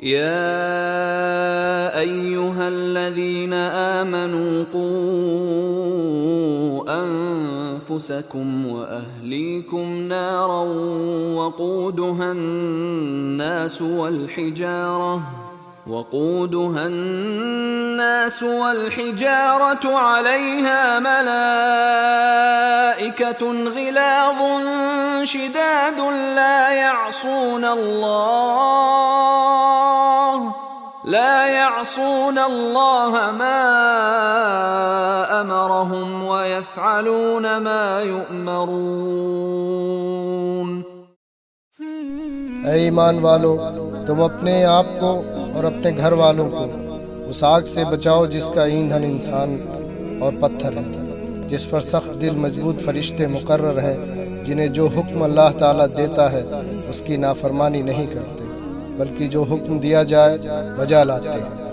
या अय्युहल्लज़ीन आमनू क़ू अन्फुसकुम व अहलीकुम नारन वक़ूदुहा الناس والحجارة عليها ملائكة غلاظ شداد لا يعصون الله ما أمرهم ويفعلون ما يؤمرون। ऐ ईमान वालो, तुम अपने आप को और अपने घर वालों को उस आग से बचाओ जिसका ईंधन इंसान और पत्थर है, जिस पर सख्त दिल मजबूत फरिश्ते मुकर्रर हैं, जिन्हें जो हुक्म अल्लाह ताला देता है उसकी नाफरमानी नहीं करते, बल्कि जो हुक्म दिया जाए बजा लाते हैं।